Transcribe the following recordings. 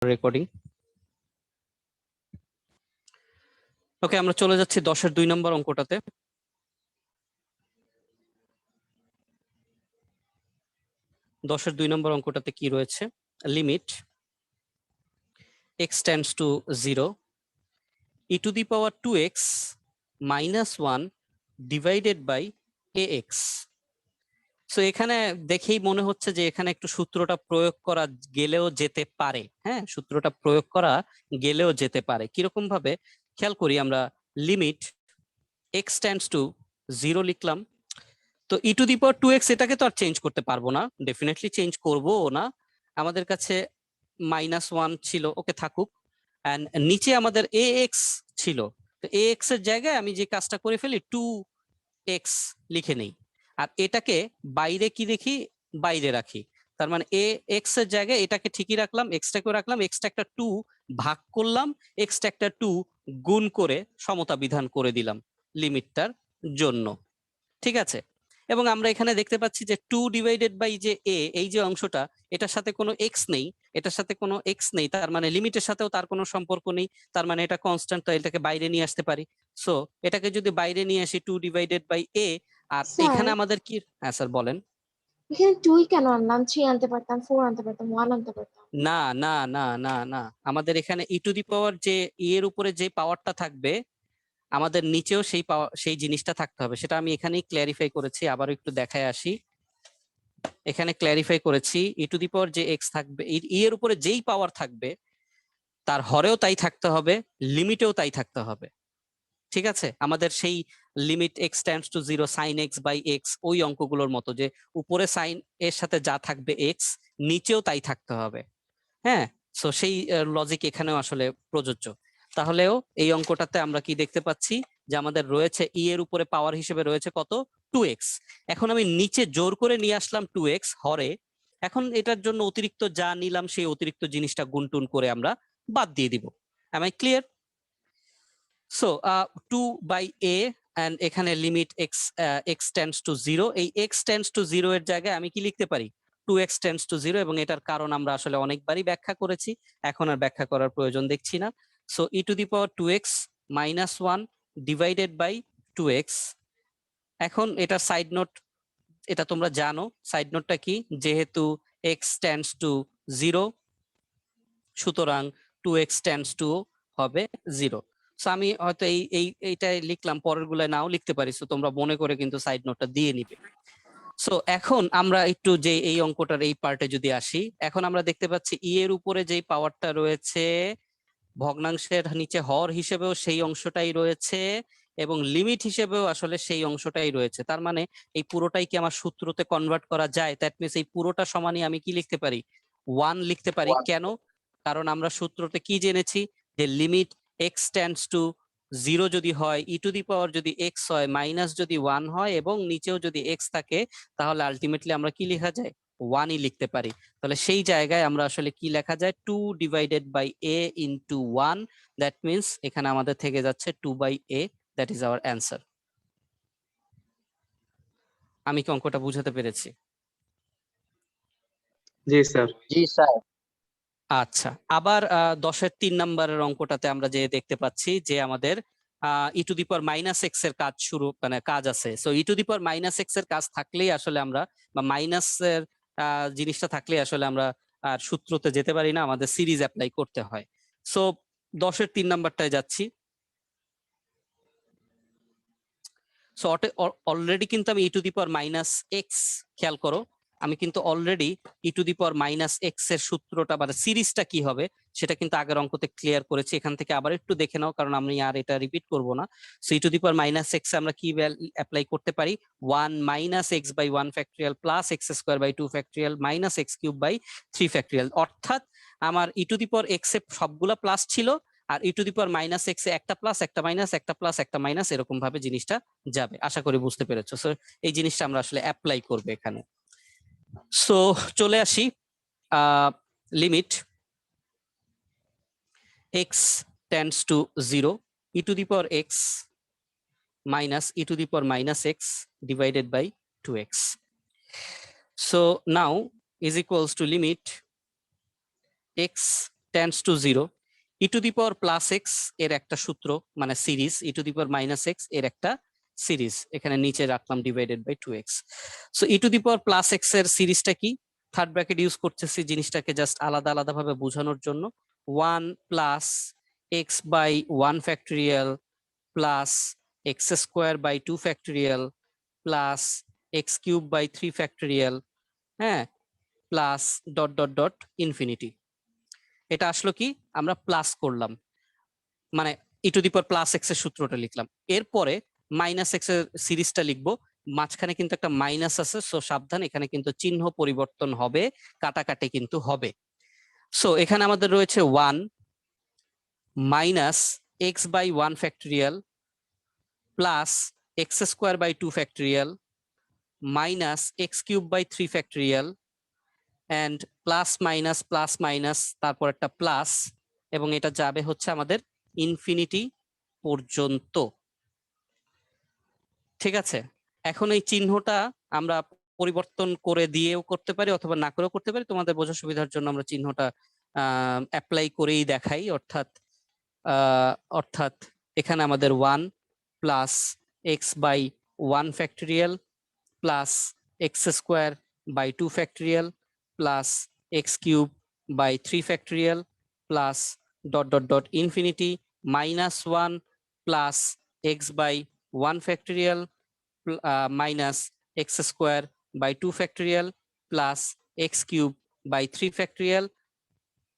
Recording. ওকে, আমরা চলে যাচ্ছি 10-এর 2 নম্বর অঙ্কটাতে। দশের 2 নম্বর অঙ্কটাতে কি রয়েছে? Limit x tends to 0 e to the power 2x minus 1 divided by ax। So এখানে দেখেই মনে হচ্ছে যে এখানে একটু সূত্রটা প্রয়োগ করা গেলেও যেতে পারে। হ্যাঁ, সূত্রটা প্রয়োগ করা গেলেও যেতে পারে। কিরকম ভাবে খেয়াল করি আমরা। লিমিট x টেন্ডস টু 0 লিখলাম। তো ই টু দি পাওয়ার 2x এটাকে তো আর চেঞ্জ করতে পারবো না, ডেফিনেটলি চেঞ্জ করবো না। আমাদের কাছে -1 ছিল, ওকে থাকুক। এন্ড নিচে আমাদের ax ছিল, তো ax এর জায়গায় আমি যে কাজটা করে ফেলি 2x লিখে নেই। আর এটাকে বাইরে কি দেখি, বাইরে রাখি। তার মানে ax এর জায়গায় এটাকে ঠিকই রাখলাম, এক্সটাকে রাখলাম, এক্সটা একটা 2 ভাগ করলাম, এক্সটা একটা 2 গুণ করে সমতা বিধান করে দিলাম লিমিটটার জন্য। ঠিক আছে। এবং আমরা এখানে দেখতে পাচ্ছি যে 2 ডিভাইডেড বাই যে a, এই যে অংশটা, এটার সাথে কোনো x নেই, এটার সাথে কোনো x নেই, তার মানে লিমিটের সাথেও তার কোনো সম্পর্ক নেই। তার মানে এটা কনস্ট্যান্ট, তো এটাকে বাইরে নিয়ে আসতে পারি। সো এটাকে যদি বাইরে নিয়ে আসি 2 ডিভাইডেড বাই a, আর স্যার, এখানে আমাদের কি? হ্যাঁ স্যার বলেন। এখানে 2 কেন আনলাম? 3 আনতে পারতাম, 4 আনতে পারতাম, 1 আনতে পারতাম। না না না না না, আমাদের এখানে ই টু দি পাওয়ার যে এর উপরে যে পাওয়ারটা থাকবে, আমাদের নিচেও সেই পাওয়ার, সেই জিনিসটা থাকতে হবে। সেটা আমি এখানেই ক্ল্যারিফাই করেছি, আবার একটু দেখায় আসি। এখানে ক্ল্যারিফাই করেছি ই টু দি পাওয়ার যে এক্স থাকবে, এর উপরে যেই পাওয়ার থাকবে তার হরেও তাই থাকতে হবে, লিমিটেও তাই থাকতে হবে। ঠিক আছে, আমাদের সেই limit x tends to 0 sine x by x, ওই অঙ্কগুলোর মতো, যে উপরে সাইন এর সাথে যা থাকবে এক্স, নিচেও তাই থাকতে হবে। হ্যাঁ, সো সেই লজিক এখানেও আসলে প্রযোজ্য। তাহলেও এই অঙ্কটাতে আমরা কি দেখতে পাচ্ছি যে আমাদের রয়েছে ই এর উপরে পাওয়ার হিসেবে রয়েছে কত? 2x। এখন আমি নিচে জোর করে নিয়ে আসলাম 2x হরে। এখন এটার জন্য অতিরিক্ত যা নিলাম সেই অতিরিক্ত জিনিসটা গুণটুন করে আমরা বাদ দিয়ে দিব। Am I clear? So 2 by a, and এখানে লিমিট x টেন্ডস টু 0, এই x টেন্ডস টু 0 এর জায়গায় আমি কি লিখতে পারি? 2x টেন্ডস টু 0, এবং এটার কারণ আমরা আসলে অনেকবারই ব্যাখ্যা করেছি, এখন আর ব্যাখ্যা করার প্রয়োজন দেখছি না। So e to the power 2x minus 1 divided by 2x। এখন এটা সাইড নোট, এটা তোমরা জানো সাইড নোটটা কি। যেহেতু x টেন্ডস টু 0, সুতরাং 2x টেন্ডস টু হবে 0। সো আমি হয়তো এইটাই লিখলাম, পরের গুলায় নাও লিখতে পারি। সো তোমরা মনে করে কিন্তু সাইড নোটটা দিয়ে নিবে। সো এখন আমরা একটু যে এই অঙ্কটার এই পার্টে যদি আসি, এখন আমরা দেখতে পাচ্ছি ই এর উপরে যেই পাওয়ারটা রয়েছে, ভগ্নাংশের নিচে হর হিসেবেও সেই অংশটাই রয়েছে, এবং লিমিট হিসেবেও আসলে সেই অংশটাই রয়েছে। তার মানে এই পুরোটাই কি আমার সূত্রতে কনভার্ট করা যায়? দ্যাট মিনস এই পুরোটা সমানই আমি কি লিখতে পারি? 1 লিখতে পারি। কেন? কারণ আমরা সূত্রতে কি জেনেছি যে লিমিট এক্স টেন্ডস টু 0 যদি হয়, ই টু দি পাওয়ার যদি এক্স হয়, মাইনাস যদি 1 হয়, এবং নিচেও যদি এক্স থাকে, তাহলে আলটিমেটলি আমরা কি লেখা যায়? 1ই লিখতে পারি। তাহলে সেই জায়গায় আমরা আসলে কি লেখা যায়? 2 divided by a into 1। That means এখানে আমাদের থেকে যাচ্ছে 2 by a। That is our answer. আমি কি অঙ্কটা বুঝাতে পেরেছি? জি স্যার। জি স্যার। আচ্ছা, আবার 10-এর 3 নম্বরের অঙ্কটাতে আমরা যে দেখতে পাচ্ছি যে আমাদের e to the power minus x এর কাজ শুরু, মানে কাজ আছে। So e to the power minus x এর কাজ থাকলেই আসলে আমরা, বা মাইনাস এর জিনিসটা থাকলেই আসলে আমরা আর সূত্রতে যেতে পারি না, আমাদের সিরিজ অ্যাপ্লাই করতে হয়। সো 10-এর 3 নাম্বারটায় যাচ্ছি। সো অলরেডি কিন্তু আমি e to the power minus x, খেয়াল করো, আমি কিন্তু already e to the power minus x এর সূত্রটা মানে সিরিজটা কি হবে সেটা কিন্তু আগের অঙ্কতে ক্লিয়ার করেছি। এখান থেকে আবার একটু দেখে নাও, কারণ আমি আর এটা রিপিট করব না। So e to the power minus x আমরা কি অ্যাপ্লাই করতে পারি? 1 minus x by 1 factorial plus x square by 2 factorial minus x cube by 3 factorial. অর্থাৎ আমার ই টু দি পাওয়ার এক্স এ সবগুলা প্লাস ছিল, আর e to the power minus x এ একটা প্লাস একটা মাইনাস একটা প্লাস একটা মাইনাস, এরকম ভাবে জিনিসটা যাবে। আশা করি বুঝতে পেরেছো। সো এই জিনিসটা আমরা আসলে অ্যাপ্লাই করব এখানে। সো চলে আসি, limit x tends to 0 e to the power x minus e to the power minus x divided by 2x। So now is equals to limit x tends to 0, e to the power plus x এর একটা সূত্র মানে series, e to the power minus x এর একটা series এখানে নিচে রাখলাম divided by 2x। So e to the power plus x এর সিরিজটা কি? থার্ড ব্র্যাকেট ইউজ করতেছি জিনিসটাকে জাস্ট আলাদা আলাদা ভাবে বোঝানোর জন্য। 1 plus x by 1 factorial plus x square by 2 factorial plus x cube by 3 factorial, হ্যাঁ, plus dot dot dot infinity. এটা আসলো কি, আমরা প্লাস করলাম মানে e to the power plus x এর সূত্রটা লিখলাম, এরপরে মাইনাস এক্স এর সিরিজটা লিখবো। মাঝখানে কিন্তু একটা মাইনাস আছে, সো সাবধান, এখানে কিন্তু চিহ্ন পরিবর্তন হবে, কাটাকাটি কিন্তু হবে। সো এখানে আমাদের রয়েছে 1 minus x by 1 factorial plus x square by 2 factorial minus x cube by 3 factorial and plus minus তারপর একটা প্লাস, এবং এটা যাবে হচ্ছে আমাদের ইনফিনিটি পর্যন্ত। ঠিক আছে, এখন এই চিহ্নটা আমরা পরিবর্তন করে দিয়েও করতে পারি অথবা না করেও করতে পারি, তোমাদের বোঝার সুবিধার জন্য আমরা চিহ্নটা অ্যাপ্লাই করেই দেখাই। অর্থাৎ এখানে আমাদের 1 plus x by 1 factorial plus x square by 2 factorial plus x cube by 3 factorial plus dot dot dot infinity minus 1 plus x by 1 factorial minus x square by 2 factorial plus x cube by 3 factorial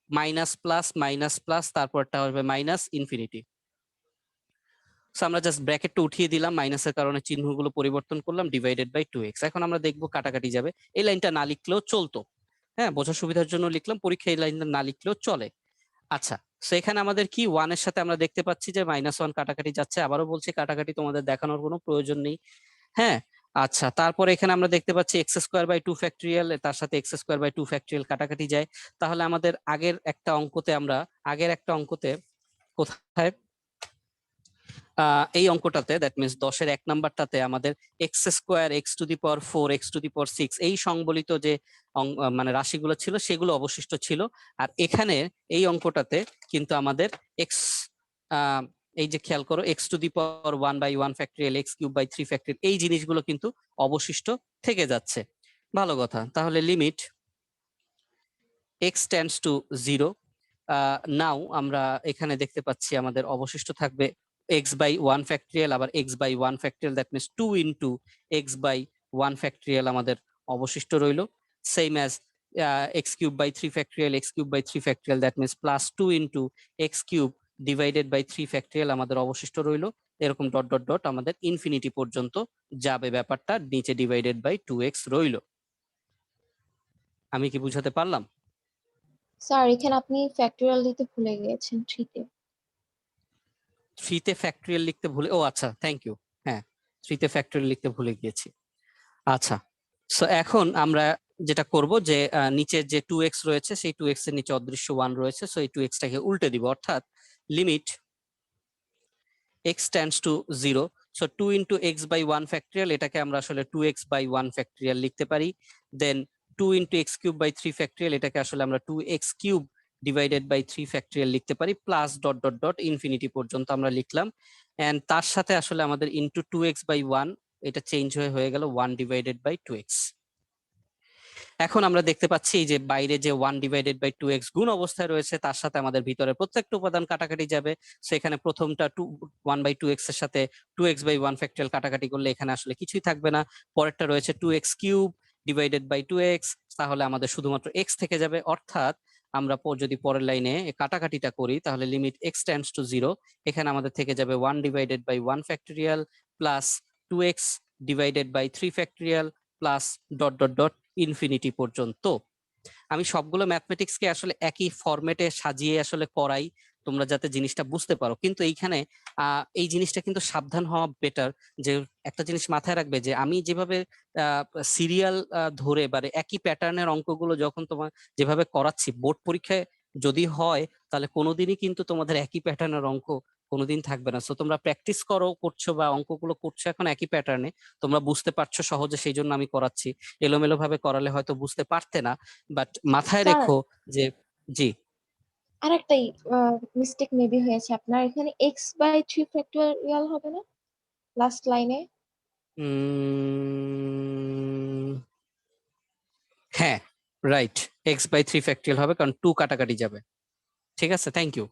minus plus তারপরটা হবে minus infinity. So আমরা just ব্র্যাকেটটা উঠিয়ে দিলাম, মাইনাসের কারণে চিহ্নগুলো পরিবর্তন করলাম, ডিভাইডেড বাই 2x। এখন আমরা দেখবো কাটাকাটি যাবে, এই লাইনটা না লিখলেও চলতো, হ্যাঁ, বোঝার সুবিধার জন্য লিখলাম, পরীক্ষা এই লাইনটা না লিখলেও চলে। আচ্ছা, সো এখানে আমাদের কি 1 এর সাথে আমরা দেখতে পাচ্ছি যে -1 কাটাকাটি যাচ্ছে, আবারও বলছি কাটাকাটি তোমাদের দেখানোর কোনো প্রয়োজন নেই, হ্যাঁ। আচ্ছা, তারপরে এখানে আমরা দেখতে পাচ্ছি এক্স স্কোয়ার বাই 2 ফ্যাক্টোরিয়াল, তার সাথে এক্স স্কোয়ার বাই 2 ফ্যাক্টোরিয়াল কাটাকাটি যায়। তাহলে আমাদের আগের একটা অঙ্কতে কোথায় এই অঙ্কটাতে, দ্যাট মিনস 10-এর 1 নাম্বারটাতে আমাদের x square x to the power 4 x to the power 6 এই সংবলিত যে মানে রাশিগুলো ছিল সেগুলো অবশিষ্ট ছিল। আর এখানে এই অঙ্কটাতে কিন্তু আমাদের এক্স, এই যে খেয়াল করো, x to the power 1 by 1 factorial x cube by 3 factorial এই জিনিসগুলো কিন্তু অবশিষ্ট থেকে যাচ্ছে। ভালো কথা, তাহলে limit x tends to 0, now আমরা এখানে দেখতে পাচ্ছি আমাদের অবশিষ্ট থাকবে এক্স বাই 1 ফ্যাক্টোরিয়াল, আবার x by 1 factorial, that means 2 into x by 1 factorial আমাদের অবশিষ্ট রইল। Same as x cube by 3 factorial, x cube by 3 factorial, that means plus 2 into x cube divided by 3 factorial আমাদের অবশিষ্ট রইল। এরকম dot dot dot আমাদের infinity পর্যন্ত যাবে ব্যাপারটা, নিচে ডিভাইডেড বাই 2x রইল। আমি কি বুঝাতে পারলাম? স্যার এখানে আপনি ফ্যাক্টরিয়াল দিতে ভুলে গিয়েছেন 3-তে। 3-তে ফ্যাক্টোরিয়াল লিখতে ভুলে, ও আচ্ছা, থ্যাংক ইউ, হ্যাঁ 3-তে ফ্যাক্টোরিয়াল লিখতে ভুলে গিয়েছি। আচ্ছা, সো এখন আমরা যেটা করব যে নিচে যে 2x রয়েছে সেই 2x এর নিচে অদৃশ্য 1 রয়েছে, সো এই 2x টাকে উল্টে দিব, অর্থাৎ limit x tends to 0, so 2 into x by 1 factorial, এটাকে আমরা আসলে 2x বাই 1 ফ্যাক্টোরিয়াল লিখতে পারি। Then 2 into x cube by 3 factorial, এটাকে আসলে আমরা 2x cube divided by 3 factorial লিখতে পারি, plus dot dot dot infinity পর্যন্ত আমরা লিখলাম। এন্ড তার সাথে আসলে আমাদের ইন্টু 2x বাই 1, এটা চেঞ্জ হয়ে গেল 1 ডিভাইডেড বাই 2x। এখন আমরা দেখতে পাচ্ছি যে বাইরে যে 1 ডিভাইডেড বাই 2x গুণ অবস্থায় রয়েছে তার সাথে আমাদের ভিতরে প্রত্যেকটা উপাদান কাটাকাটি যাবে। সেখানে প্রথমটা 1 বাই 2x এর সাথে 2x বাই 1 ফ্যাক্টোরিয়াল কাটাকাটি করলে এখানে আসলে কিছুই থাকবে না। পরেরটা রয়েছে 2x cube divided by 2x, তাহলে আমাদের শুধুমাত্র x থেকে যাবে। অর্থাৎ আমরা যদি পরের লাইনে কাটাকাটিটা করি তাহলে লিমিট x টেন্ডস টু 0, এখানে আমাদের থেকে যাবে 1 divided by 1 factorial plus 2x divided by 3 factorial plus dot dot dot infinity পর্যন্ত। আমি সবগুলো ম্যাথমেটিক্সকে আসলে একই ফরম্যাটে সাজিয়ে আসলে করাই, তোমরা যাতে জিনিসটা বুঝতে পারো। কিন্তু এইখানে এই জিনিসটা কিন্তু সাবধান হওয়া বেটার, যে একটা জিনিস মাথায় রাখবে যে আমি যেভাবে সিরিয়াল ধরে বা একই প্যাটার্নের অঙ্কগুলো যখন তোমার যেভাবে করাচ্ছি, বোর্ড পরীক্ষায় যদি হয় তাহলে কোনোদিনই কিন্তু তোমাদের একই প্যাটার্নের অঙ্ক কোনোদিন থাকবে না। সো তোমরা প্র্যাকটিস করছো বা অঙ্কগুলো করছো এখন একই প্যাটার্নে, তোমরা বুঝতে পারছো সহজে, সেই জন্য আমি করাচ্ছি। এলোমেলো ভাবে করালে হয়তো বুঝতে পারতে না, বাট মাথায় স্যার রেখো যে, জি আরেকটাই মিস্টেক মেবি হয়েছে আপনার, এখানে x/3 ফ্যাক্টোরিয়াল হবে না লাস্ট লাইনে? হ্যাঁ, রাইট, x/3 ফ্যাক্টরিয়াল হবে কারণ 2 কাটাকাটি যাবে। ঠিক আছে, থ্যাংক ইউ।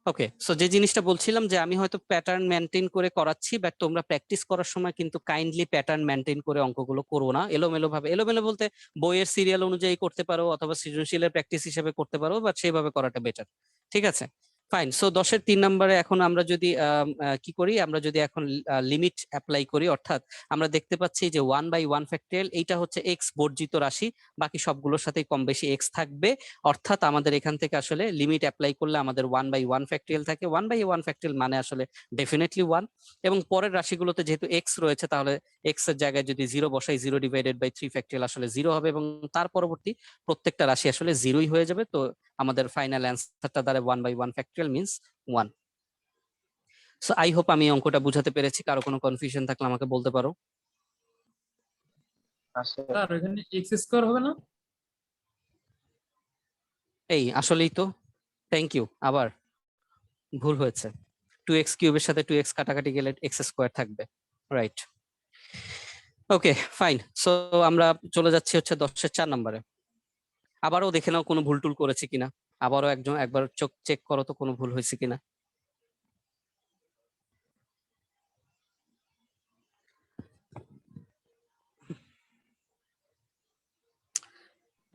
ওকে, সো যে জিনিসটা বলছিলাম যে আমি হয়তো প্যাটার্ন মেনটেন করে করাচ্ছি, বাট তোমরা প্র্যাকটিস করার সময় কিন্তু কাইন্ডলি প্যাটার্ন মেনটেন করে অঙ্কগুলো করো না এলোমেলো ভাবে। এলোমেলো বলতে বইয়ের সিরিয়াল অনুযায়ী করতে পারো অথবা সৃজনশীলের প্র্যাকটিস হিসেবে করতে পারো, বাট সেইভাবে করাটা বেটার। ঠিক আছে, ফাইন। সো 10-এর 3 নম্বরে এখন আমরা যদি কি করি, আমরা যদি এখন লিমিট অ্যাপ্লাই করি, অর্থাৎ আমরা দেখতে পাচ্ছি যে 1/1 ফ্যাক্টরিয়াল এইটা হচ্ছে এক্স বর্জিত রাশি, বাকি সবগুলোর সাথেই কম বেশি এক্স থাকবে। অর্থাৎ আমাদের এখান থেকে আসলে লিমিট অ্যাপ্লাই করলে আমাদের 1/1 ফ্যাক্টরিয়াল থাকে। 1/1 ফ্যাক্টরিয়াল মানে আসলে ডেফিনেটলি 1। এবং পরের রাশিগুলোতে যেহেতু এক্স রয়েছে, তাহলে এক্স এর জায়গায় যদি 0 বসাই, 0/3 ফ্যাক্টরিয়াল আসলে 0 হবে, এবং তার পরবর্তী প্রত্যেকটা রাশি আসলে 0ই হয়ে যাবে। তো আমাদের ফাইনাল অ্যান্সারটা দ্বারা 1/1 factorial means 1। So I hope আমি অঙ্কটা বুঝাতে পেরেছি। কারো কোনো কনফিউশন থাকলে আমাকে বলতে পারো। স্যার এখানে এক্স স্কোয়ার হবে না? এই আসলেই তো, থ্যাংক ইউ, আবার ভুল হয়েছে। 2x কিউবের সাথে 2x কাটাকাটি গেলে এক্স স্কোয়ার থাকবে, রাইট। ওকে, ফাইন। সো আমরা চলে যাচ্ছি হচ্ছে 10-এর 4 নম্বরে। আবারও দেখে নাও কোনো ভুল টুল করেছি কিনা। আবারও একবার চোখ চেক করো তো কোনো ভুল হয়েছে কিনা।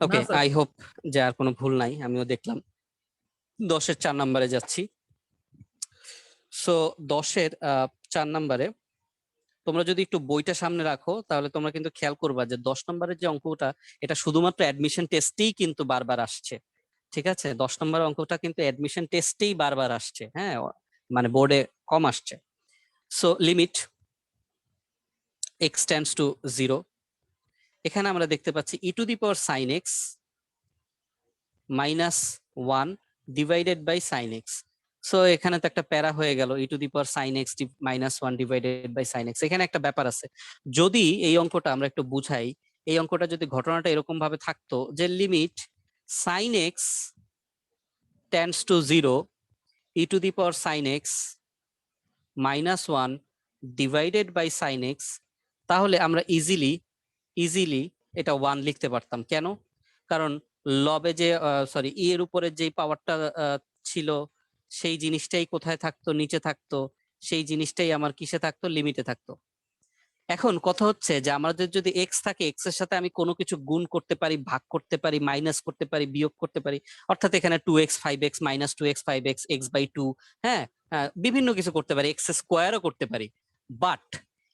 ওকে, না স্যার। আই হোপ যে আর কোনো ভুল নাই। আমিও দেখলাম। 10-এর 4 নম্বরে যাচ্ছি। সো 10-এর 4 নম্বরে তোমরা যদি একটু বইটা সামনে রাখো, তাহলে তোমরা কিন্তু খেয়াল করবা যে 10 নম্বরের যে অঙ্কটা, এটা শুধুমাত্র অ্যাডমিশন টেস্টেই কিন্তু বারবার আসছে। ঠিক আছে, 10 নম্বরের অঙ্কটা কিন্তু অ্যাডমিশন টেস্টেই বারবার আসছে। হ্যাঁ, মানে বোর্ডে কম আসছে। So limit x tends to 0, এখানে আমরা দেখতে পাচ্ছি e⁻sin x -1 divided by sin x। So এখানে তো একটা প্যারা হয়ে গেল, e⁻sin x -1 divided by sin x। এখানে একটা ব্যাপার আছে, যদি এই অঙ্কটা আমরা একটু বুঝাই। এই অঙ্কটা যদি ঘটনাটা এরকম ভাবে থাকতো যে limit sin x tends to 0, e⁻sin x -1 divided by sin x, তাহলে আমরা ইজিলি এটা 1 লিখতে পারতাম। কেন? কারণ লবে যে সরি এর উপরে যে পাওয়ারটা ছিল, সেই জিনিসটাই কোথায় থাকতো? নিচে থাকতো। সেই জিনিসটাই আমার কিসে থাকতো? লিমিটে থাকতো। এখন কথা হচ্ছে যে আমাদের যদি এক্স থাকে, এক্স এর সাথে আমি কোনো কিছু গুণ করতে পারি, ভাগ করতে পারি, মাইনাস করতে পারি, বিয়োগ করতে পারি। অর্থাৎ এখানে 2x 5x -2x 5x x/2, হ্যাঁ, বিভিন্ন কিছু করতে পারি, এক্স স্কোয়ারও করতে পারি। বাট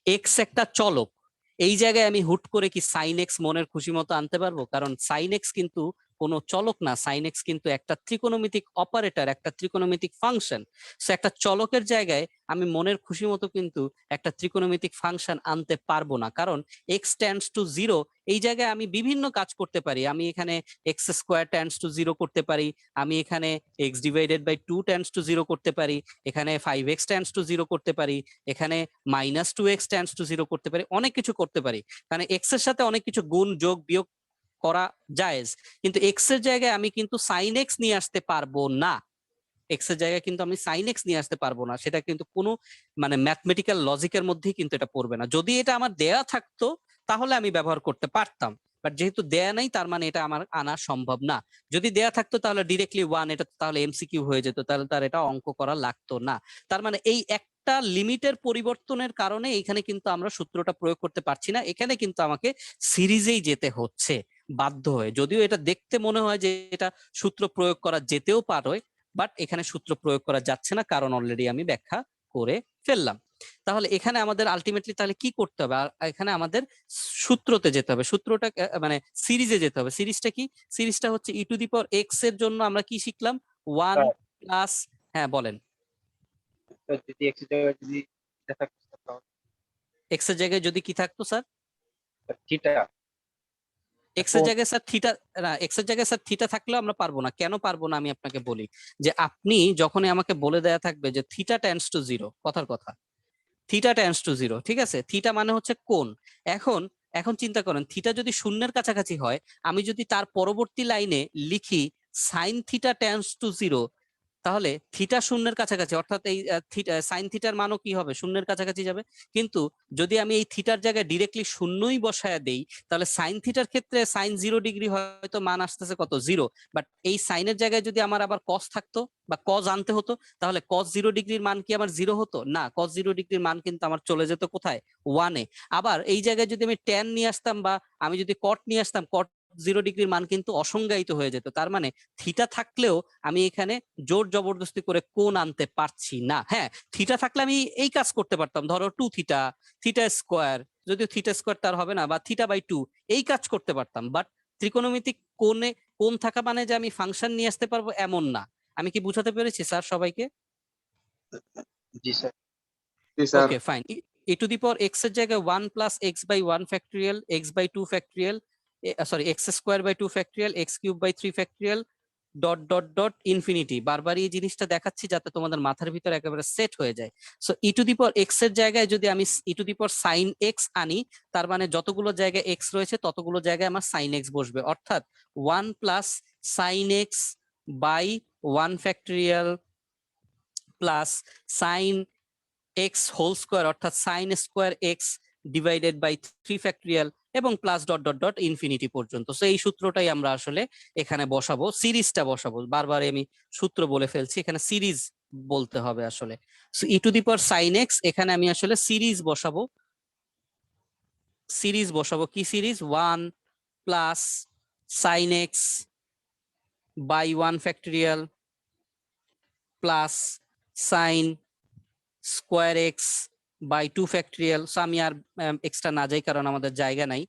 এক্স একটা চলক, এই জায়গায় আমি হুট করে কি সাইন এক্স মনের খুশি মতো আনতে পারবো? কারণ সাইন এক্স কিন্তু কোনো চলক না, সাইন এক্স কিন্তু একটা ত্রিকোণমিতিক অপারেটর, একটা ত্রিকোণমিতিক ফাংশন। সো একটা চলকের জায়গায় আমি মনের খুশি মতো কিন্তু একটা ত্রিকোণমিতিক ফাংশন আনতে পারবো না, কারণ এক্স টেন্ডস টু 0, এই জায়গায় আমি বিভিন্ন কাজ করতে পারি। আমি এখানে এক্স স্কোয়ার টেন্ডস টু 0 করতে পারি, আমি এখানে x/2 টেন্ডস টু 0 করতে পারি, এখানে 5x টেন্ডস টু 0 করতে পারি, এখানে -2x টেন্ডস টু 0 করতে পারি, অনেক কিছু করতে পারি। কারণ এক্স এর সাথে অনেক কিছু গুণ যোগ বিয়োগ করা জায়েজ, কিন্তু এক্স এর জায়গায় আমি কিন্তু সাইন এক্স নিয়ে আসতে পারবো না। এক্স এর জায়গায় কিন্তু আমি সাইন এক্স নিয়ে আসতে পারবো না। সেটা কিন্তু কোনো মানে ম্যাথমেটিক্যাল লজিকের মধ্যেই কিন্তু এটা পড়বে না। যদি এটা আমার দেয়া থাকতো তাহলে আমি ব্যবহার করতে পারতাম, বাট যেহেতু দেয়া নাই, তার মানে এটা আমার আনা সম্ভব না। যদি দেয়া থাকতো তাহলে ডিরেক্টলি 1, এটা তাহলে এমসিকিউ হয়ে যেত, তাহলে তার এটা অঙ্ক করা লাগতো না। তার মানে এই একটা লিমিটের পরিবর্তনের কারণে এখানে কিন্তু আমরা সূত্রটা প্রয়োগ করতে পারছি না। এখানে কিন্তু আমাকে সিরিজেই যেতে হচ্ছে বাধ্য হয়ে। যদিও এটা দেখতে মনে হয় যে এটা সূত্র প্রয়োগ করা যেতেও পারে, বাট এখানে সূত্র প্রয়োগ করা যাচ্ছে না, কারণ অলরেডি আমি ব্যাখ্যা করে ফেললাম। তাহলে এখানে আমাদের আলটিমেটলি তাহলে কি করতে হবে? এখানে আমাদের সূত্রতে যেতে হবে। সূত্রটা মানে সিরিজে যেতে হবে। সিরিজটা কি? সিরিজটা হচ্ছে e⁻x এর জন্য আমরা কি শিখলাম? 1 প্লাস, হ্যাঁ বলেন। যদি এক্স এর জায়গায় যদি থিটা থাকতো তাহলে এক্স এর জায়গায় যদি কি থাকতো স্যার? থিটা। এক্স এর জায়গায় স্যার থিটা, না এক্স এর জায়গায় স্যার থিটা থাকলেও আমরা পারবো না। কেন পারবো না আমি আপনাকে বলি। যে আপনি যখনই আমাকে বলে দেয়া থাকবে যে থিটা টেন্ডস টু 0, কথার কথা, থিটা টেন্ডস টু 0, ঠিক আছে, থিটা মানে হচ্ছে কোণ। এখন এখন চিন্তা করেন, থিটা যদি শূন্যের কাছাকাছি হয়, আমি যদি তার পরবর্তী লাইনে লিখি sine theta tends to zero, তাহলে থিটা শূন্যের কাছাকাছি, অর্থাৎ এই সাইন থিটার মানও কি হবে, শূন্যের কাছাকাছি যাবে। কিন্তু যদি আমি এই থিটার জায়গায় ডিরেক্টলি শূন্যই বসায় দেই, তাহলে সাইন থিটার ক্ষেত্রে সাইন 0 ডিগ্রি হয়তো মান আসতেছে কত, 0। বাট এই সাইনের জায়গায় যদি আমার আবার কস থাকতো বা কজ আনতে হতো, তাহলে কস 0 ডিগ্রির মান কি আমার 0 হতো না, কস 0 ডিগ্রির মান কিন্তু আমার চলে যেত কোথায়, 1-এ। আবার এই জায়গায় যদি আমি ট্যান নিয়ে আসতাম বা আমি যদি কট নিয়ে আসতাম, কট 0 ডিগ্রির মান কিন্তু অসংজ্ঞায়িত হয়ে যেত। তার মানে থিটা থাকলেও আমি এখানে জোর জবরদস্তি করে কোণ আনতে পারছি না। হ্যাঁ, থিটা থাকলে আমি এই কাজ করতে পারতাম, ধরো 2θ, থিটা স্কোয়ার, যদিও থিটা স্কোয়ার তার হবে না, বা θ/2 এই কাজ করতে পারতাম। বাট ত্রিকোণমিতিক কোণ থাকা মানে যে আমি ফাংশন নিয়ে আসতে পারবো এমন না। আমি কি বুঝাতে পেরেছি স্যার সবাইকে? জি স্যার। Okay fine. e⁴x এর জায়গায় 1 plus x by 1 factorial, x/2 factorial, sorry x² by 2 factorial, x³ by 3 factorial, dot dot dot infinity. বারবার এই জিনিসটা দেখাচ্ছি যাতে তোমাদের মাথার ভিতরে একেবারে সেট হয়ে যায়। সো e⁴x এর জায়গায় যদি আমি e⁻sin x আনি, তার মানে যতগুলো জায়গায় x রয়েছে ততগুলো জায়গায় আমার sin x বসবে, অর্থাৎ 1 plus sin x by 1 factorial plus sin x whole square, অর্থাৎ sine square x divided by 3 factorial, এবং plus dot dot dot infinity পর্যন্ত। সো এই সূত্রটাই আমরা আসলে এখানে বসাবো, সিরিজটা বসাবো। বারবার আমি সূত্র বলে ফেলছি, এখানে সিরিজ বলতে হবে আসলে। সো e⁻sin x, এখানে আমি আসলে সিরিজ বসাবো। কি series, 1 plus sine x by 1 factorial plus sine square x by 2 factorial. So আমি আর এক্সট্রা না যাই কারণ আমাদের জায়গা নাই,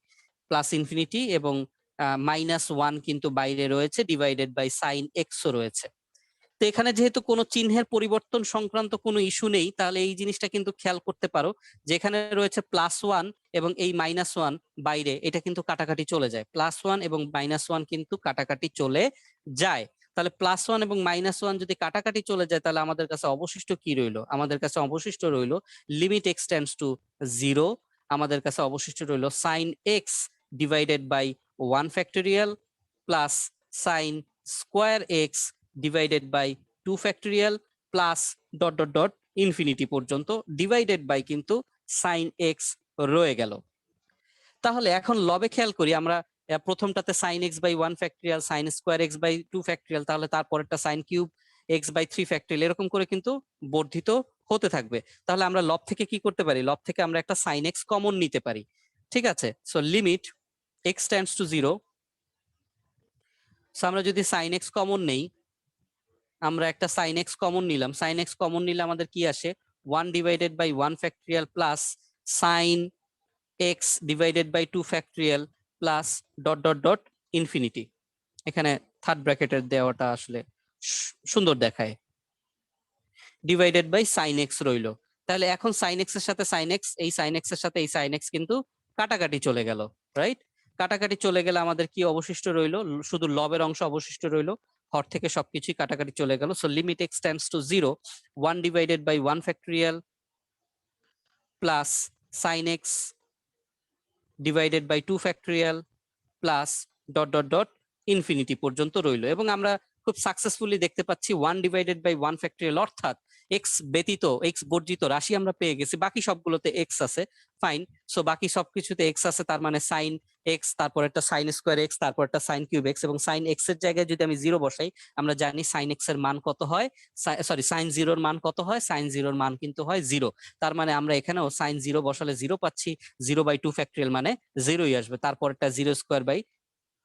প্লাস ইনফিনিটি, এবং -1 কিন্তু বাইরে রয়েছে, ডিভাইডেড বাই সাইন এক্সও রয়েছে। তো এখানে যেহেতু কোনো চিহ্নের পরিবর্তন সংক্রান্ত কোনো ইস্যু নেই, তাহলে এই জিনিসটা কিন্তু খেয়াল করতে পারো, যেখানে রয়েছে +1 এবং এই -1 বাইরে, এটা কিন্তু কাটাকাটি চলে যায়, +1 এবং -1 কিন্তু কাটাকাটি চলে যায়। তাহলে +1 এবং -1 যদি কাটাকাটি চলে যায়, তাহলে আমাদের কাছে অবশিষ্ট কি রইলো, আমাদের কাছে অবশিষ্ট রইলো লিমিট x টেন্ডস টু 0, আমাদের কাছে অবশিষ্ট রইলো sin x divided by 1 factorial plus sin square x divided by 2 factorial plus dot dot dot infinity পর্যন্ত, ডিভাইডেড বাই কিন্তু সাইন এক্স রয়ে গেল। তাহলে এখন লবে খেয়াল করি আমরা, প্রথমটাতে sine x by 1 factorial, sine square x by 2 factorial, তাহলে তারপরেরটা sine cube x by 3 factorial, এরকম করে কিন্তু বর্ধিত হতে থাকবে। তাহলে আমরা লব থেকে কি করতে পারি, লব থেকে আমরা একটা সাইন এক্স কমন নিতে পারি। ঠিক আছে, so limit x tends to 0, so আমরা যদি সাইন এক্স কমন নেই, আমরা একটা সাইন এক্স কমন নিলাম, সাইন এক্স কমন নিলে আমাদের কি আসে, 1 divided by 1 factorial plus sine x divided by 2 factorial plus dot dot dot infinity. এখানে থার্ড ব্র্যাকেটের দেওয়াটা আসলে সুন্দর দেখায়, ডিভাইডেড বাই সাইন এক্স রইলো। তাহলে এখন সাইন এক্স এর সাথে সাইন এক্স, এই সাইন এক্স এর সাথে এই সাইন এক্স কিন্তু কাটাকাটি চলে গেল, রাইট? কাটাকাটি চলে গেলে আমাদের কি অবশিষ্ট রইলো, শুধু লবের অংশ অবশিষ্ট রইলো, হর থেকে সবকিছুই কাটাকাটি চলে গেল। So limit x tends to 0, 1 divided by 1 factorial plus sine x divided by 2 factorial plus dot dot dot infinity পর্যন্ত রইলো। এবং আমরা খুব সাকসেসফুলি দেখতে পাচ্ছি 1 ডিভাইডেড বাই 1 ফ্যাক্টরিয়াল, অর্থাৎ এক্স ব্যতীত, এক্স বর্জিত রাশি আমরা পেয়ে গেছি, বাকি সবগুলোতে এক্স আছে, ফাইন। সো বাকি সবকিছুতে এক্স আছে, তার মানে সাইন এক্স, তারপর একটা সাইন স্কোয়ার এক্স, তারপর একটা সাইন কিউব এক্স, এবং সাইন এক্স এর জায়গায় যদি আমি 0 বসাই, আমরা জানি সাইন এক্স এর মান কত হয়, সরি সাইন 0-র মান কত হয়, সাইন 0-র মান কিন্তু হয় 0। তার মানে আমরা এখানেও সাইন 0 বসালে 0 পাচ্ছি, 0/2 ফ্যাক্টরিয়াল মানে 0ই আসবে, তারপরটা 0² বাই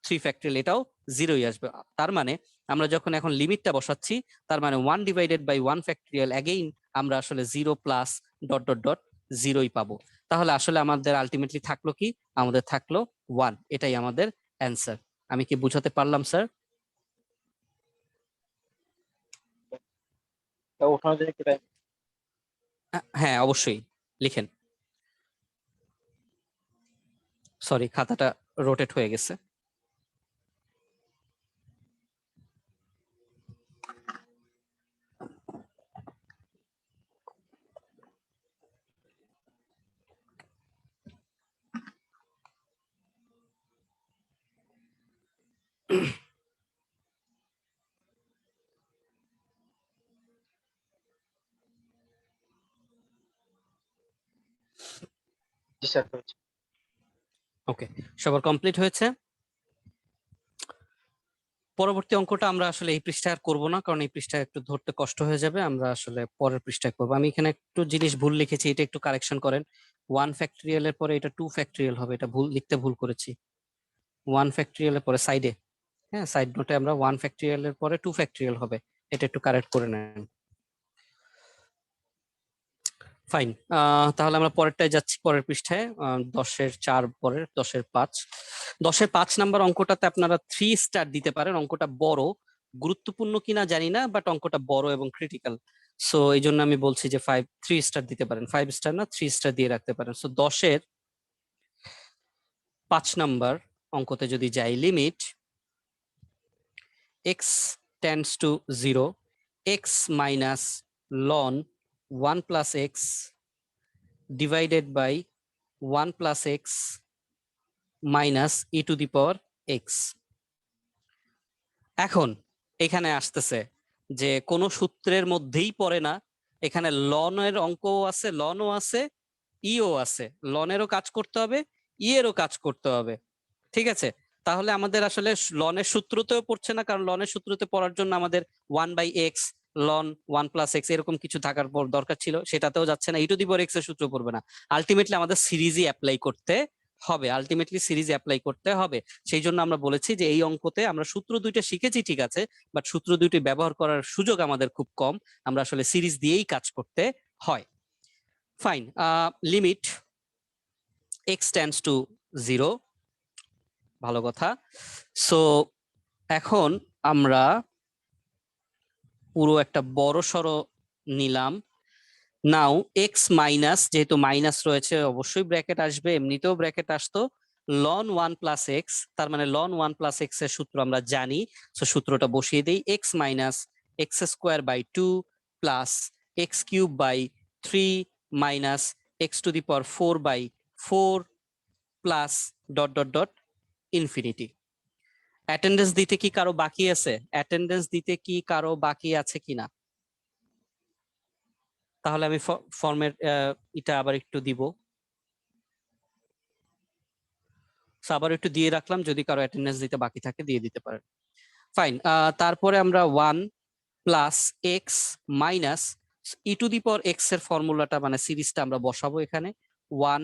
3 ফ্যাক্টরিয়াল, এটাও 0ই আসবে। তার মানে আমরা যখন এখন লিমিটটা বসাচ্ছি, তার মানে 1 ডিভাইডেড বাই 1 ফ্যাক্টরিয়াল, অ্যাগেইন আমরা আসলে 0 প্লাস ডট ডট ডট 0ই পাবো। তাহলে আসলে আমাদের আলটিমেটলি থাকলো কি, আমাদের থাকলো 1, এটাই আমাদের অ্যান্সার। আমি কি বুঝাতে পারলাম স্যার? তা ওঠানোর জন্য একটু টাইম। হ্যাঁ অবশ্যই, লিখেন। সরি, খাতাটা রোটেট হয়ে গেছে। জি স্যার হয়েছে। ওকে, সবার কমপ্লিট হয়েছে। পরবর্তী অঙ্কটা আমরা আসলে এই পৃষ্ঠায় আর করবো না, কারণ এই পৃষ্ঠায় একটু ধরতে কষ্ট হয়ে যাবে। আমরা আসলে পরের পৃষ্ঠায় করবো। আমি এখানে একটু জিনিস ভুল লিখেছি, এটা একটু কারেকশন করেন। 1 ফ্যাক্টরিয়াল এর পরে এটা 2 ফ্যাক্টরিয়াল হবে, এটা ভুল করেছি। 1 ফ্যাক্টরিয়াল এর পরে সাইডে, হ্যাঁ সাইড নোটে আমরা 1 ফ্যাক্টরিয়াল এর পরে 2 ফ্যাক্টরিয়াল হবে, এটা একটু কারেক্ট করে নেন। ফাইন, তাহলে আমরা পরেরটায় যাচ্ছি, পরের পৃষ্ঠায় 10-এর 4 পরের 10-এর 5। 10-এর 5 নাম্বার অঙ্কটাতে আপনারা 3 স্টার দিতে পারেন। অঙ্কটা বড়, গুরুত্বপূর্ণ কিনা জানি না, বাট অঙ্কটা বড় এবং ক্রিটিক্যাল। সো এই জন্য আমি বলছি যে 3 স্টার দিতে পারেন, 5 স্টার না 3 স্টার দিয়ে রাখতে পারেন। সো 10-এর 5 নাম্বার অঙ্কতে যদি যাই, limit x tends to 0, x minus ln 1 plus x divided by 1 plus x minus e to the power x। এখন এখানে আসতেছে যে কোন সূত্রের মধ্যেই পড়ে না, এখানে লনের অঙ্কও আছে, লনও আছে, ইও আছে। লনেরও কাজ করতে হবে, ই এরও কাজ করতে হবে, ঠিক আছে? তাহলে আমাদের আসলে লনের সূত্রতেও পড়ছে না, কারণ লনের সূত্রতে পড়ার জন্য আমাদের 1/x লন 1 প্লাস এক্স এরকম কিছু থাকার পর দরকার ছিল, সেটাতেও যাচ্ছে না। ই টু দি পাওয়ার এক্স এর সূত্র পড়বে না। আলটিমেটলি আমাদের সিরিজই অ্যাপ্লাই করতে হবে, সেই জন্য আমরা বলেছি যে এই অঙ্কতে আমরা সূত্র দুইটা শিখেছি ঠিক আছে, বাট সূত্র দুইটি ব্যবহার করার সুযোগ আমাদের খুব কম, আমরা আসলে সিরিজ দিয়েই কাজ করতে হয়। Fine, limit x tends to 0, ভালো কথা। সো এখন আমরা পুরো একটা বড় সড়ো নিলাম। নাও এক্স মাইনাস, যেহেতু মাইনাস রয়েছে অবশ্যই ব্র্যাকেট আসবে, এমনিতেও ব্র্যাকেট আসতো, লন 1 প্লাস এক্স, তার মানে লন 1 প্লাস এক্স এর সূত্র আমরা জানি। সো সূত্রটা বসিয়ে দেই, x minus x square by 2 plus x cube by 3 minus x to the power 4/4 plus dot dot dot infinity. Attendance দিতে কি কারো বাকি আছে? অ্যাটেন্ডেন্স দিতে কি কারো বাকি আছে কিনা? তাহলে আমি ফর্মের এটা আবার একটু দিব, আবার একটু দিয়ে রাখলাম, যদি কারো অ্যাটেন্ডেন্স দিতে বাকি থাকে দিয়ে দিতে পারেন। ফাইন, তারপরে আমরা 1 plus x minus e to the power x এর ফর্মুলাটা মানে সিরিজটা আমরা বসাবো এখানে। 1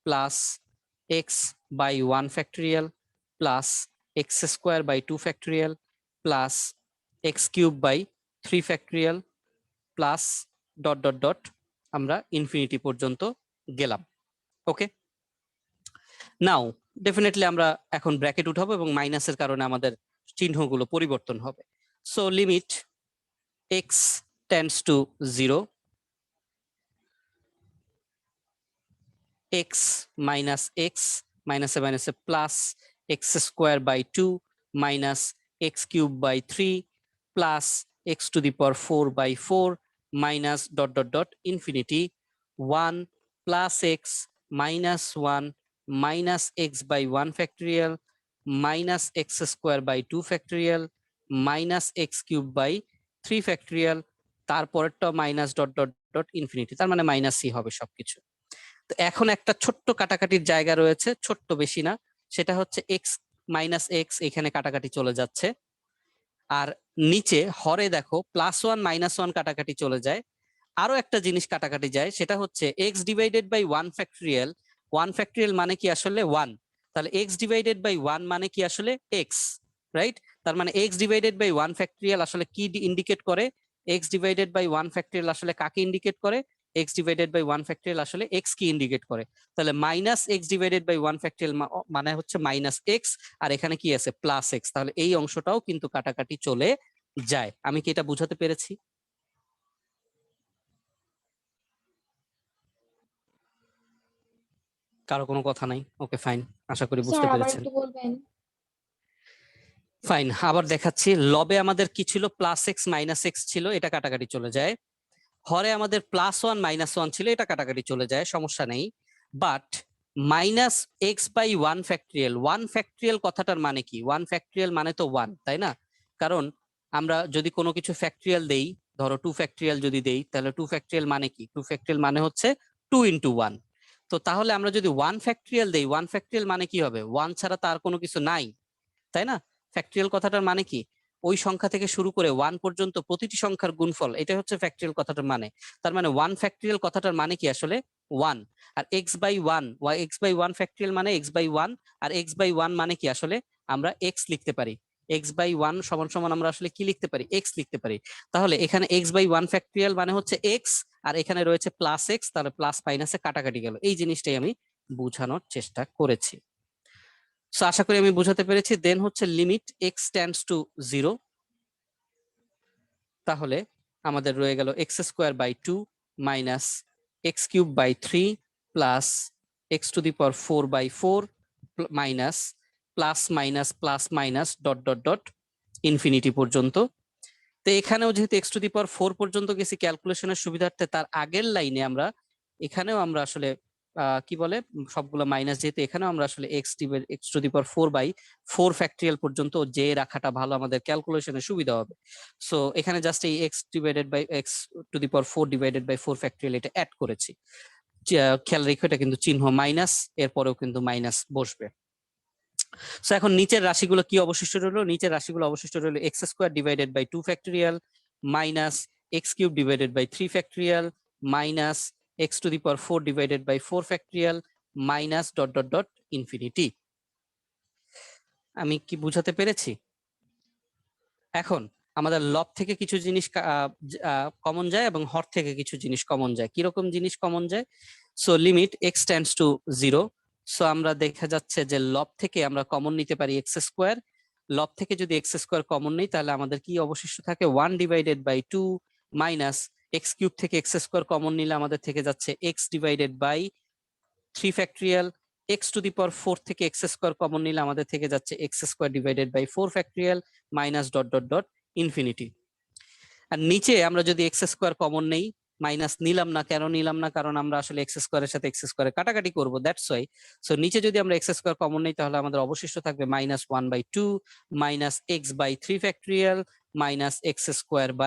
plus x by 1 factorial plus x square by 2 factorial plus x cube by 3 factorial plus dot dot dot, আমরা ইনফিনিটি পর্যন্ত গেলাম। ওকে, নাও ডেফিনেটলি আমরা এখন ব্র্যাকেট উঠাবো এবং মাইনাসের কারণে আমাদের চিহ্নগুলো পরিবর্তন হবে। So limit x tends to 0, x minus x minus a minus a plus x square by 2 minus x cube by 3 plus x to the power 4/4 minus dot dot dot infinity 1 plus x minus 1 minus x by 1 factorial minus x square by 2 factorial minus x cube by 3 factorial, তারপরেরটা minus dot dot dot infinity, তার মানে minus C হবে সবকিছু। তো এখন একটা ছোট্ট কাটাকাটির জায়গা রয়েছে, ছোট্ট বেশি না, সেটা হচ্ছে এক্স মাইনাস এক্স, এখানে কাটাকাটি চলে যাচ্ছে। আর নিচে হরে দেখো +1 -1 কাটাকাটি চলে যায়। আরো একটা জিনিস কাটাকাটি যায়, সেটা হচ্ছে x divided by 1 factorial. 1 factorial মানে কি আসলে 1, তাহলে এক্স ডিভাইডেড বাই 1 মানে কি আসলে এক্স, রাইট? তার মানে এক্স ডিভাইডেড বাই 1 ফ্যাক্টরিয়াল আসলে কি ইন্ডিকেট করে? এক্স ডিভাইডেড বাই 1 ফ্যাক্টরিয়াল আসলে কাকে ইন্ডিকেট করে? এক্স ডিভাইডেড বাই 1 ফ্যাক্টরিয়াল আসলে এক্স কি ইন্ডিকেট করে? তাহলে minus x divided by 1 factorial মানে হচ্ছে মাইনাস এক্স, আর এখানে কি আছে প্লাস এক্স, তাহলে এই অংশটাও কিন্তু কাটাকাটি চলে যায়। আমি কি এটা বুঝাতে পেরেছি? কারো কোনো কথা নাই? ওকে ফাইন, আশা করি বুঝতে স্যার আবার পেরেছেন। একটু বলবেন? ফাইন, আবার দেখাচ্ছি। লবে আমাদের কি ছিল? প্লাস এক্স মাইনাস এক্স ছিল, এটা কাটাকাটি চলে যায়। হরে আমাদের +1 -1 ছিল, এটা কাটাকাটি চলে যায়, সমস্যা নেই। But minus x by 1 factorial, 1 factorial কথাটার মানে কি? 1 ফ্যাক্টরিয়াল মানে তো 1, তাই না? কারণ আমরা যদি কোনো কিছু ফ্যাক্টরিয়াল দেই, ধরো 2 ফ্যাক্টরিয়াল যদি দেই, তাহলে 2 ফ্যাক্টরিয়াল মানে কি? 2 ফ্যাক্টরিয়াল মানে হচ্ছে 2 × 1। তো তাহলে আমরা যদি 1 ফ্যাক্টরিয়াল দেই, 1 ফ্যাক্টরিয়াল মানে কি হবে? 1 ছাড়া তার কোনো কিছু নাই, তাই না? ফ্যাক্টরিয়াল কথাটার মানে কি? ওই সংখ্যা থেকে শুরু করে 1 পর্যন্ত প্রতিটি সংখ্যার গুণফল, এটা হচ্ছে ফ্যাক্টরিয়াল কথাটার মানে। তার মানে 1 ফ্যাক্টরিয়াল কথাটার মানে কি আসলে? 1। আর x/1, x/1 ফ্যাক্টরিয়াল মানে x/1, আর x/1 মানে কি আসলে? আমরা x লিখতে পারি। x/1 সমান সমান আমরা আসলে কি লিখতে পারি? x লিখতে পারি। তাহলে এখানে x/1 ফ্যাক্টরিয়াল মানে হচ্ছে x, আর এখানে রয়েছে প্লাস x, তাহলে প্লাস মাইনাসে কাটাকাটি গেল। এই জিনিসটাই আমি বোঝানোর চেষ্টা করেছি। সো আশা করি আমি বোঝাতে পেরেছি। দেন হচ্ছে লিমিট x টেন্ডস টু 0, তাহলে আমাদের রয়ে গেল x²/2 minus x³/3 plus x⁴/4 minus plus minus plus minus dot dot dot infinity পর্যন্ত। তো এখানেও যেহেতু x⁴ পর্যন্ত গেছি ক্যালকুলেশনের সুবিধার্থে, তার আগের লাইনে আমরা এখানেও আমরা আসলে কি বলে সবগুলো মাইনাস, যেহেতু এখানেও আমরা আসলে x⁴/4 ফ্যাক্টরিয়াল পর্যন্ত যে রাখাটা ভালো, আমাদের ক্যালকুলেশনের সুবিধা হবে। সো এখানে জাস্ট এই x⁴/4 ফ্যাক্টরিয়াল এটা অ্যাড করেছি। খেয়াল রেখো এটা কিন্তু চিহ্ন মাইনাস, এরপরেও কিন্তু মাইনাস বসবে। সো এখন নিচের রাশিগুলো কি অবশিষ্ট রইলো? নিচের রাশিগুলো অবশিষ্ট রইলো x² / 2 factorial minus x³ / 3 factorial minus x⁴/4 factorial minus dot dot dot infinity. আমি কি বুঝাতে পেরেছি? এখন আমাদের লব থেকে কিছু জিনিস কমন যায় এবং হর থেকে কিছু জিনিস কমন যায়। কিরকম জিনিস কমন যায়? So limit x tends to 0, so আমরা দেখা যাচ্ছে যে লব থেকে আমরা কমন নিতে পারি x²। লব থেকে যদি x² কমন নেই তাহলে আমাদের কি অবশিষ্ট থাকে? 1/2 মাইনাস x³ থেকে x² কমন নিলে আমাদের থেকে যাচ্ছে x/3 ফ্যাক্টরিয়াল। x⁴ থেকে x² কমন নিলে আমাদের থেকে যাচ্ছে x²/4 factorial minus dot dot dot infinity. আর নিচে আমরা যদি x² কমন নেই, মাইনাস নিলাম না, কেন নিলাম না? কারণ আমরা আসলে x² এর সাথে x² কাটাকাটি করবো, দ্যাটস ওয়াই। সো নিচে যদি আমরা x² কমন নেই তাহলে আমাদের অবশিষ্ট থাকবে -1/2 minus x/3 factorial minus x² /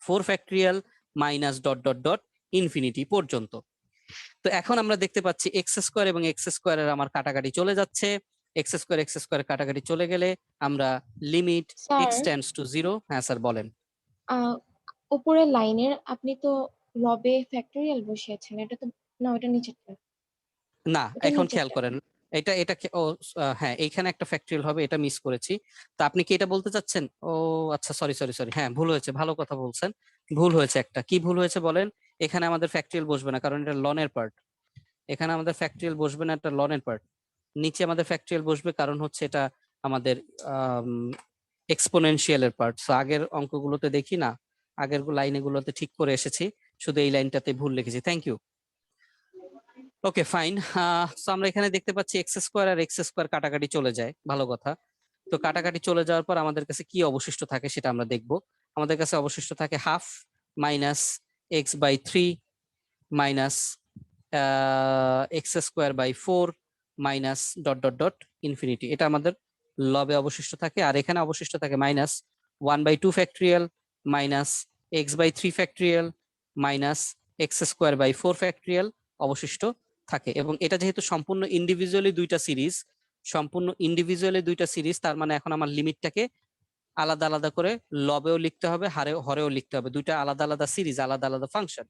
4 factorial minus dot dot dot infinity পর্যন্ত। তো এখন আমরা দেখতে পাচ্ছি x² এবং x² এর আমার কাটাকাটি চলে যাচ্ছে। x² কাটাকাটি চলে গেলে আমরা limit x sir tends to 0। হ্যাঁ স্যার বলেন। উপরের লাইনের আপনি তো লবে ফ্যাক্টরিয়াল বসিয়েছেন, এটা তো না, ওটা নিচেরটা। না, এটা এখন নিচেরটা। খেয়াল করেন, এটা ও হ্যাঁ, এইখানে একটা ফ্যাক্টরিয়াল হবে, এটা মিস করেছি। তা আপনি কি এটা বলতে চাচ্ছেন? ও আচ্ছা, সরি সরি সরি, হ্যাঁ ভুল হয়েছে, ভালো কথা বলছেন। ভুল হয়েছে একটা। কি ভুল হয়েছে বলেন? এখানে আমাদের ফ্যাক্টরিয়াল বসবে না, কারণ এটা লনের পার্ট। এখানে আমাদের ফ্যাক্টরিয়াল বসবে না, এটা লনের পার্ট। নিচে আমাদের ফ্যাক্টরিয়াল বসবে, কারণ হচ্ছে এটা আমাদের এক্সপোনেনশিয়ালের পার্ট। সো আগের অঙ্কগুলোতে দেখি না, আগের লাইনে গুলোতে ঠিক করে এসেছি, শুধু এই লাইনটাতে ভুল লিখেছি। Thank you. Okay fine. So আমরা এখানে দেখতে পাচ্ছি x² আর x² কাটাকাটি চলে যায়, ভালো কথা। তো কাটাকাটি চলে যাওয়ার পর আমাদের কাছে কি অবশিষ্ট থাকে সেটা আমরা দেখব। আমাদের কাছে অবশিষ্ট থাকে half minus x/3 minus x²/4 minus dot dot dot infinity. এটা আমাদের লবে অবশিষ্ট থাকে। আর এখানে অবশিষ্ট থাকে -1/2 factorial minus x/3 factorial minus x²/4 factorial অবশিষ্ট থাকে। এবং এটা যেহেতু সম্পূর্ণ ইন্ডিভিজুয়ালি দুইটা সিরিজ, তার মানে এখন আমার লিমিটটাকে আলাদা আলাদা করে লবেও লিখতে হবে, হরেও লিখতে হবে। দুইটা আলাদা আলাদা সিরিজ, আলাদা আলাদা ফাংশন।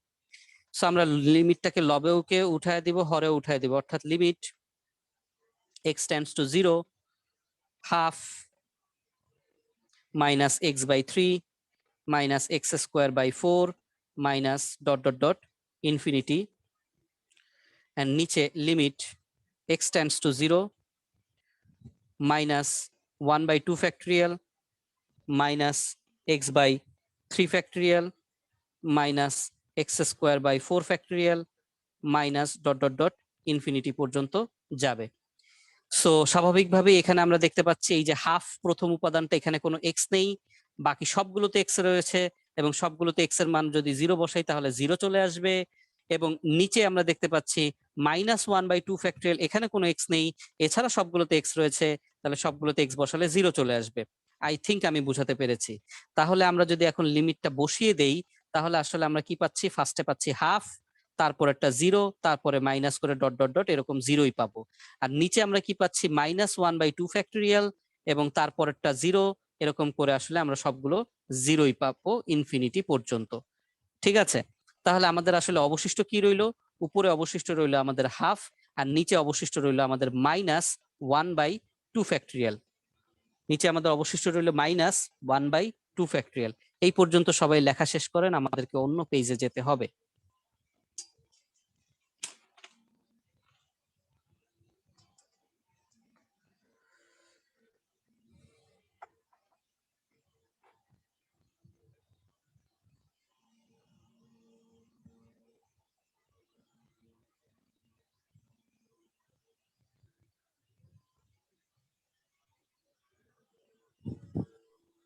সো আমরা লিমিটটাকে লবেও কে উঠায় দিব, হরেও উঠায় দিব, অর্থাৎ limit x tends to 0 half minus x/3 minus x²/4 minus dot dot dot infinity. and নিচে limit x tends to 0 minus 1/2 factorial minus x/3 factorial minus x²/4 factorial minus dot dot dot infinity পর্যন্ত যাবে। So স্বাভাবিকভাবে এখানে আমরা দেখতে পাচ্ছি এই যে হাফ প্রথম উপাদানটা, এখানে কোনো এক্স নেই, বাকি সবগুলোতে এক্স রয়েছে, এবং সবগুলোতে এক্স এর মান যদি 0 বসাই তাহলে 0 চলে আসবে। এবং নিচে আমরা দেখতে পাচ্ছি -1/2 ফ্যাক্টরিয়াল, এখানে কোনো এক্স নেই, এছাড়া সবগুলোতে এক্স রয়েছে, তাহলে সবগুলোতে এক্স বসালে 0 চলে আসবে। আই থিংক আমি বুঝাতে পেরেছি। তাহলে আমরা যদি এখন লিমিটটা বসিয়ে দেই তাহলে আসলে আমরা কি পাচ্ছি? ফার্স্টে পাচ্ছি হাফ, তারপর একটা 0, তারপরে মাইনাস করে ডট ডট ডট এরকম 0ই পাবো। আর নিচে আমরা কি পাচ্ছি -1/2 ফ্যাক্টোরিয়াল এবং তারপরেরটা 0, এরকম করে আসলে আমরা সবগুলো 0ই পাবো ইনফিনিটি পর্যন্ত। ঠিক আছে, তাহলে আমাদের আসলে অবশিষ্ট কি রইলো? উপরে অবশিষ্ট রইলো আমাদের হাফ, আর নিচে অবশিষ্ট রইলো আমাদের -1/2 ফ্যাক্টোরিয়াল। নিচে আমাদের অবশিষ্ট রইলো -1/2 ফ্যাক্টোরিয়াল। এই পর্যন্ত সবাই লেখা শেষ করেন, আমাদেরকে অন্য পেজে যেতে হবে।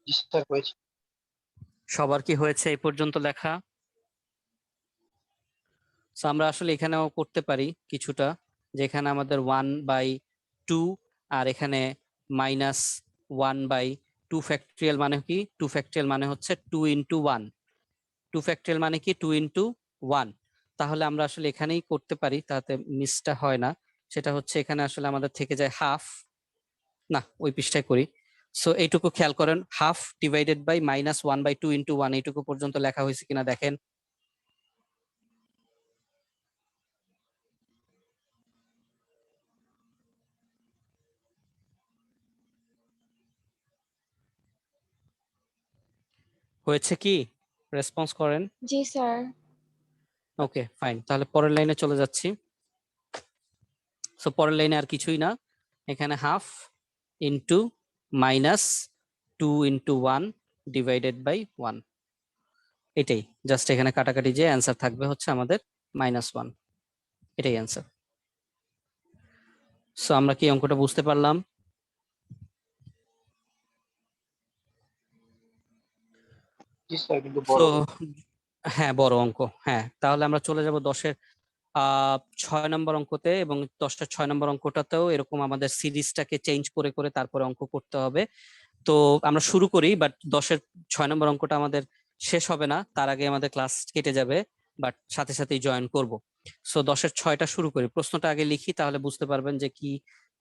জি স্যার হয়েছে। সবার কি হয়েছে এই পর্যন্ত লেখা? So, আমরা আসলে এখানেও করতে পারি কিছুটা, যেখানে আমাদের 1/2 আর এখানে -1/2 ফ্যাক্টোরিয়াল মানে কি? 2 ফ্যাক্টোরিয়াল মানে হচ্ছে 2 × 1। 2 ফ্যাক্টোরিয়াল মানে কি? 2 × 1। তাহলে আমরা আসলে এখানেই করতে পারি, তাতে মিসটা হয় না। সেটা হচ্ছে এখানে আসলে আমাদের থেকে যায় হাফ, না ওই পৃষ্ঠায় করি। সো এইটুকু খেয়াল করেন, হাফ ডিভাইডেড বাই -1/2 × 1, এইটুকু পর্যন্ত লেখা হয়েছে কিনা দেখেন। হয়েছে কি? রেসপন্স করেন। জি স্যার। ওকে ফাইন, তাহলে পরের লাইনে চলে যাচ্ছি। সো পরের লাইনে আর কিছুই না, এখানে হাফ ইন্টু -2 × 1 ডিভাইডেড বাই 1, এটাই জাস্ট এখানে কাটাকাটি, যে অ্যান্সার থাকবে হচ্ছে আমাদের -1, এটাই অ্যান্সার। সো আমরা কি অঙ্কটা বুঝতে পারলাম? জি স্যার, কিন্তু তো বড়। হ্যাঁ, বড় অঙ্ক। হ্যাঁ, তাহলে আমরা চলে যাব 10-এর 6 নম্বর অঙ্কতে, এবং 10-এর 6 নম্বর অঙ্কটাতেও এরকম আমাদের সিরিজটাকে চেঞ্জ করে করে তারপরে অঙ্ক করতে হবে। তো আমরা শুরু করি, বাট 10-এর 6 নম্বর অঙ্কটা আমাদের শেষ হবে না, তার আগে আমাদের ক্লাস কেটে যাবে, বাট সাথে সাথেই জয়েন করব। সো 10-এর 6টা শুরু করি। প্রশ্নটা আগে লিখি, তাহলে বুঝতে পারবেন যে কি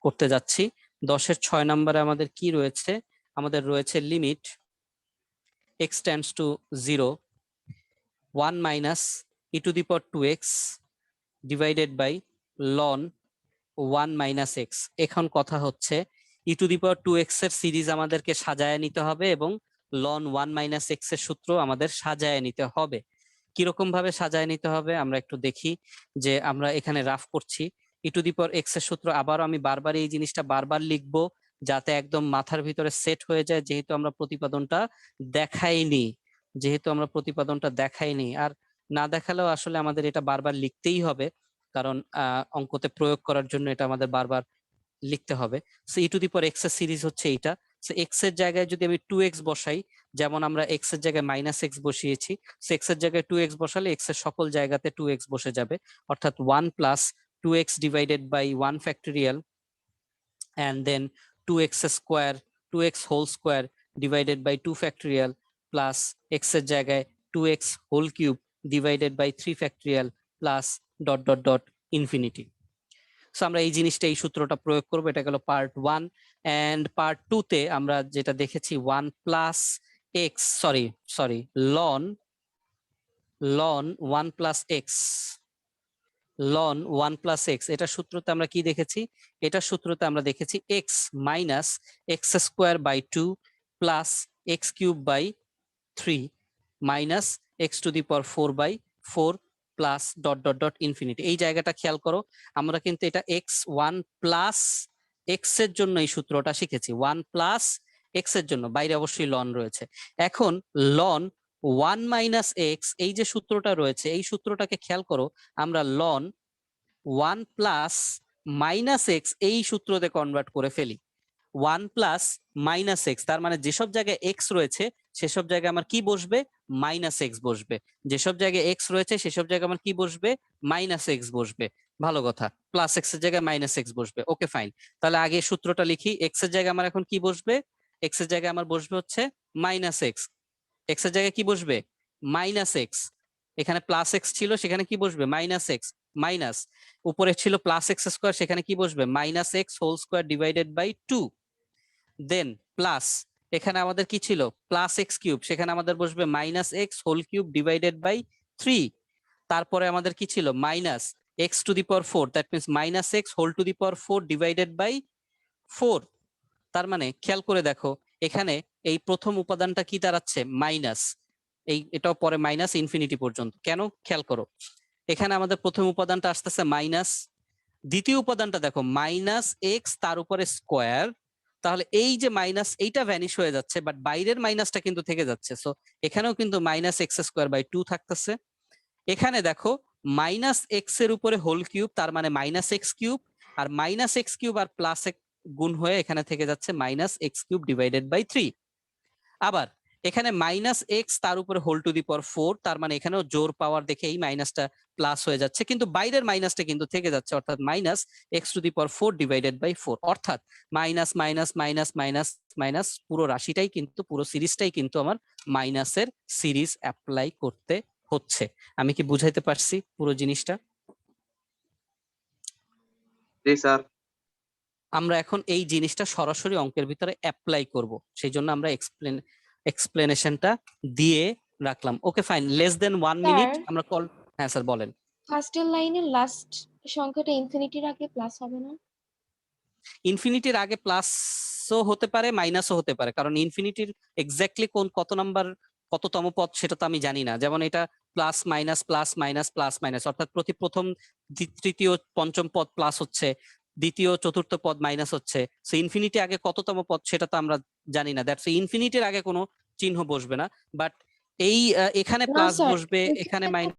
করতে যাচ্ছি। 10-এর 6 নম্বরে আমাদের কি রয়েছে? আমাদের রয়েছে limit x tends to 0, 1 - e⁻²x divided by ln 1 - x। এখন কথা হচ্ছে e⁻²x এর সিরিজ আমাদেরকে সাজায় নিতে হবে, এবং ln 1 - x এর সূত্র আমাদের সাজায় নিতে হবে। কিরকম ভাবে সাজায় নিতে হবে আমরা একটু দেখি। যে আমরা এখানে রাফ করছি, e⁻x এর সূত্র আবার আমি বারবার এই জিনিসটা বারবার লিখবো, যাতে একদম মাথার ভিতরে সেট হয়ে যায়, যেহেতু আমরা প্রতিপাদনটা দেখাইনি। আর না দেখালেও আসলে আমাদের এটা বারবার লিখতেই হবে, কারণ অঙ্কতে প্রয়োগ করার জন্য এটা আমাদের বারবার লিখতে হবে। সো e⁻x এর সিরিজ হচ্ছে এইটা। সো x এর জায়গায় যদি আমি 2x বসাই, যেমন আমরা x এর জায়গায় -x বসিয়েছি, সো x এর জায়গায় 2x বসালে x এর সকল জায়গাতে 2x বসে যাবে, অর্থাৎ 1 + 2x divided by 1 factorial and then 2x square 2x whole square divided by 2 factorial plus x এর জায়গায় 2x whole cube divided by 3 factorial plus dot dot dot infinity। So আমরা এই জিনিসটা, এই সূত্রটা প্রয়োগ করব। এটা গেল পার্ট 1। এন্ড পার্ট 2 তে আমরা যেটা দেখেছি 1 + x ln 1 + x ln 1 + x, এটা সূত্রতে আমরা কি দেখেছি? এটা সূত্রতে আমরা দেখেছি x - x²/2 plus x³/3 minus x⁴/4 plus dot dot dot infinity. এই জায়গাটা খেয়াল করো, আমরা কিন্তু এটা x1 + x এর জন্য এই সূত্রটা শিখেছি। 1 + x এর জন্য, বাইরে অবশ্যই লন রয়েছে। এখন ln 1 - x, এই যে সূত্রটা রয়েছে, এই সূত্রটাকে খেয়াল করো, আমরা ln 1 + -x এই সূত্রতে কনভার্ট করে ফেলি। 1 + -x, তার মানে যেসব জায়গায় x রয়েছে সেসব জায়গায় আমার কি বসবে? -x বসবে। যেসব জায়গায় x রয়েছে সেসব জায়গায় আমার কি বসবে? -x বসবে। ভালো কথা, +x এর জায়গায় -x বসবে। ওকে ফাইন, তাহলে আগে সূত্রটা লিখি। x এর জায়গায় আমার এখন কি বসবে? x এর জায়গায় আমার বসবে হচ্ছে -x। x এর জায়গায় কি বসবে? -x। এখানে প্লাস এক্স ছিল, সেখানে কি বসবে মাইনাস এক্স, মাইনাস উপরে ছিল প্লাস এক্স স্কোয়ার, সেখানে কি বসবে minus x whole square divided by 2। Then plus এখানে আমাদের কি ছিল প্লাস এক্স কিউব, সেখানে আমাদের বসবে minus x whole cube divided by 3। তারপরে আমাদের কি ছিল minus x to the power 4, that means minus x whole to the power 4 divided by 4। তার মানে খেয়াল করে দেখো এখানে এই প্রথম উপাদানটা কি দাঁড়াচ্ছে মাইনাস, এটাও পরে মাইনাস ইনফিনিটি পর্যন্ত। কেন খেয়াল করো, এখানে আমাদের প্রথম উপাদানটা আসতেছে মাইনাস, দ্বিতীয় উপাদানটা দেখো মাইনাস এক্স তার উপরে স্কোয়ার, তাহলে এই যে মাইনাস এইটা ভ্যানিশ হয়ে যাচ্ছে, বাট বাইরের মাইনাসটা কিন্তু থেকে যাচ্ছে, সো এখানেও কিন্তু মাইনাস এক্স স্কোয়ার বাই 2 থাকতেছে। এখানে দেখো মাইনাস এক্স এর উপরে হোল কিউব, তার মানে মাইনাস এক্স কিউব, আর মাইনাস এক্স কিউব আর প্লাস এক্স গুণ হয়ে এখানে থেকে যাচ্ছে minus x cube divided by 3। আবার এখানে মাইনাস এক্স তার উপরে হোল টু দি পাওয়ার 4, তার মানে এখানেও জোর পাওয়ার দেখে এই মাইনাসটা প্লাস হয়ে যাচ্ছে, কিন্তু বাইরের মাইনাসটা কিন্তু থেকে যাচ্ছে, অর্থাৎ minus x to the power 4 divided by 4, অর্থাৎ minus minus minus minus minus পুরো রাশিটাই কিন্তু, পুরো সিরিজটাই কিন্তু আমার মাইনাসের সিরিজ অ্যাপ্লাই করতে হচ্ছে। আমি কি বুঝাইতে পারছি পুরো জিনিসটা? জি স্যার। আমরা এখন এই জিনিসটা সরাসরি অঙ্কের ভিতরে অ্যাপ্লাই করব, সেই জন্য আমরা এক্সপ্লেনেশনটা দিয়ে রাখলাম। Okay fine, less than 1 minute sir আমরা কল। হ্যাঁ স্যার বলেন। ফার্স্টের লাইনের লাস্ট সংখ্যাটা ইনফিনিটির আগে প্লাস হবে না? ইনফিনিটির আগে প্লাসও হতে পারে মাইনাসও হতে পারে, কারণ ইনফিনিটির এক্স্যাক্টলি কত নাম্বার কততম পদ সেটা তো আমি জানি না। যেমন এটা plus minus plus minus plus minus, অর্থাৎ প্রথম তৃতীয় পঞ্চম পদ প্লাস হচ্ছে, দ্বিতীয় চতুর্থ পদ মাইনাস হচ্ছে। সো ইনফিনিটি আগে কততম পদ সেটা তো আমরা জানি না, দ্যাটস ইনফিনিটির আগে কোনো চিহ্ন বসবে না, বাট এই এখানে না প্লাস স্যার, বসবে, এখানে মাইনাস